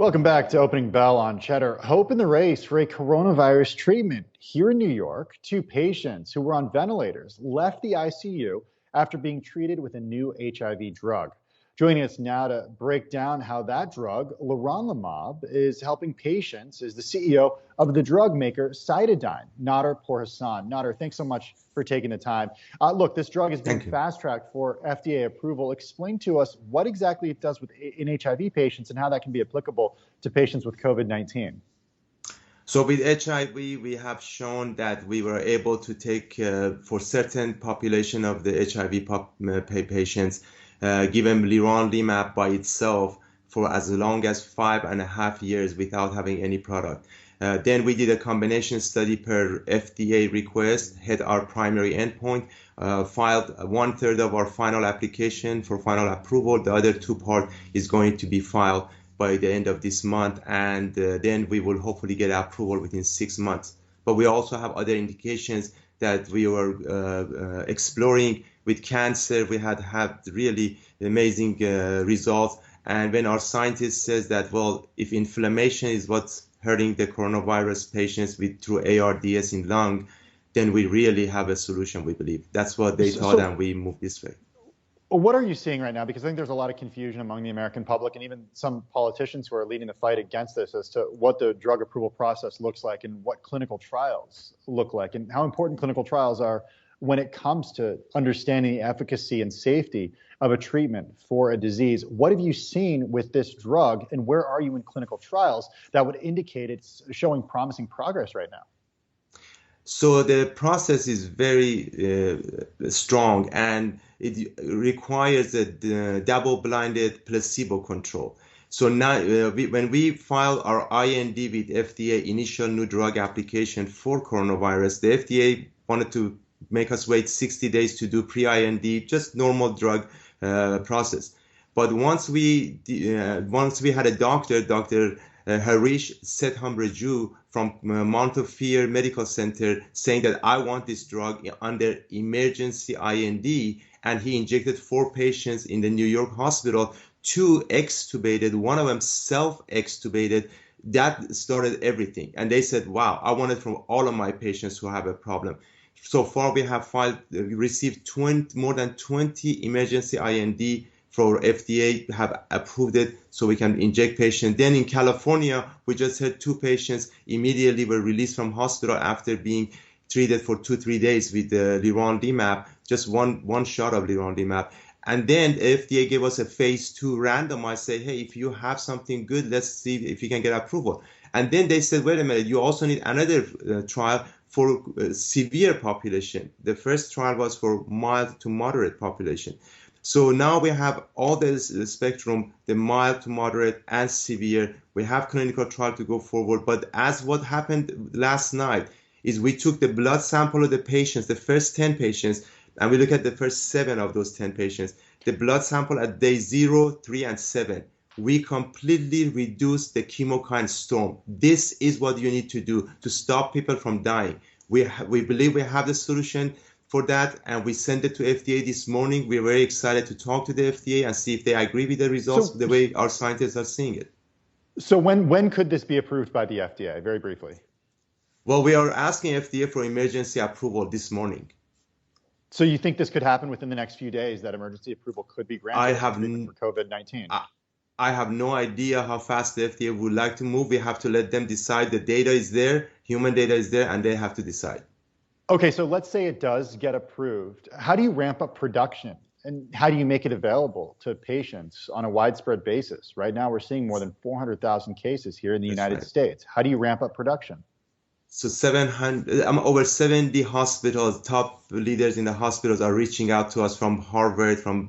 Welcome back to Opening Bell on Cheddar. Hope in the race for a coronavirus treatment. Here in New York, two patients who were on ventilators left the ICU after being treated with a new HIV drug. Joining us now to break down how that drug, Leronlimab, is helping patients is the CEO of the drug maker Cytodyn, Nader Pourhassan. Nader, thanks so much for taking the time. Look, this drug has been fast-tracked for FDA approval. Explain to us what exactly it does in HIV patients and how that can be applicable to patients with COVID-19. So with HIV, we have shown that we were able to take for certain population of the HIV patients, give them Leronlimab by itself for as long as 5.5 years without having any product. Then we did a combination study per FDA request, hit our primary endpoint, filed 1/3 of our final application for final approval. The other 2 part is going to be filed by the end of this month, and then we will hopefully get approval within 6 months. But we also have other indications that we were exploring. With cancer, we had really amazing results. And when our scientist says that, well, if inflammation is what's hurting the coronavirus patients through ARDS in lung, then we really have a solution, we believe. That's what they thought, and we moved this way. What are you seeing right now? Because I think there's a lot of confusion among the American public and even some politicians who are leading the fight against this as to what the drug approval process looks like and what clinical trials look like and how important clinical trials are when it comes to understanding the efficacy and safety of a treatment for a disease. What have you seen with this drug, and where are you in clinical trials that would indicate it's showing promising progress right now? So the process is very strong, and it requires a double-blinded placebo control. So now, when we file our IND with FDA, initial new drug application for coronavirus, the FDA wanted to make us wait 60 days to do pre-IND, just normal drug process. But once we had a Dr. Harish Setham from Montefiore Medical Center saying that I want this drug under emergency IND, and he injected 4 patients in the New York hospital, 2 extubated, one of them self-extubated. That started everything. And they said, wow, I want it from all of my patients who have a problem. So far, we have received more than 20 emergency IND for FDA, have approved it so we can inject patients. Then in California, we just had 2 patients immediately were released from hospital after being treated for 2-3 days with Leronlimab, just one shot of Leronlimab. And then FDA gave us a phase 2 randomized, say, hey, if you have something good, let's see if you can get approval. And then they said, wait a minute, you also need another trial for severe population. The first trial was for mild to moderate population. So now we have all this spectrum, the mild to moderate and severe. We have clinical trial to go forward. But as what happened last night is we took the blood sample of the patients, the first 10 patients, and we look at the first 7 of those 10 patients. The blood sample at day 0, 3, and 7. We completely reduced the chemokine storm. This is what you need to do to stop people from dying. We believe we have the solution for that, and we sent it to FDA this morning. We're very excited to talk to the FDA and see if they agree with the results the way our scientists are seeing it. So when could this be approved by the FDA, very briefly? Well, we are asking FDA for emergency approval this morning. So you think this could happen within the next few days, that emergency approval could be granted for COVID-19? I have no idea how fast the FDA would like to move. We have to let them decide. The data is there, human data is there, and they have to decide. Okay, so let's say it does get approved. How do you ramp up production, and how do you make it available to patients on a widespread basis? Right now, we're seeing more than 400,000 cases here in the United States. How do you ramp up production? So over 70 hospitals, top leaders in the hospitals are reaching out to us from Harvard, from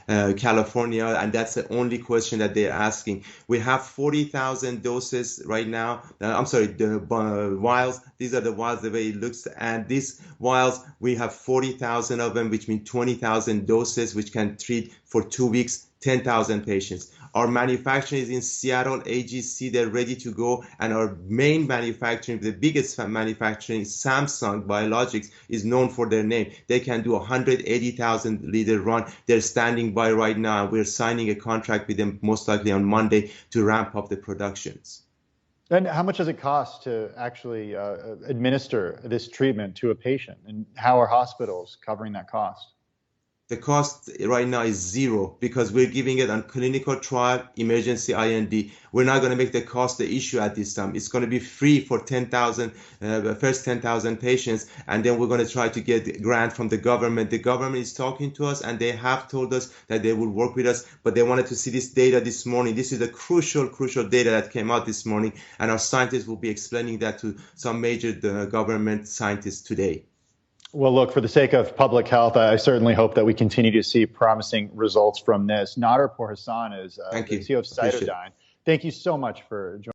California, and that's the only question that they're asking. We have 40,000 doses right now. The vials. These are the vials the way it looks. And these vials, we have 40,000 of them, which means 20,000 doses, which can treat for 2 weeks, 10,000 patients. Our manufacturing is in Seattle, AGC, they're ready to go. And our main manufacturing, the biggest manufacturing, Samsung Biologics, is known for their name. They can do 180,000 liter run. They're standing by right now. We're signing a contract with them most likely on Monday to ramp up the productions. And how much does it cost to actually administer this treatment to a patient? And how are hospitals covering that cost? The cost right now is zero because we're giving it on clinical trial, emergency IND. We're not going to make the cost the issue at this time. It's going to be free for 10,000, first 10,000 patients, and then we're going to try to get grant from the government. The government is talking to us, and they have told us that they will work with us, but they wanted to see this data this morning. This is a crucial data that came out this morning, and our scientists will be explaining that to some major government scientists today. Well, look, for the sake of public health, I certainly hope that we continue to see promising results from this. Nader Pourhassan is the CEO of Cytodyn. Thank you so much for joining.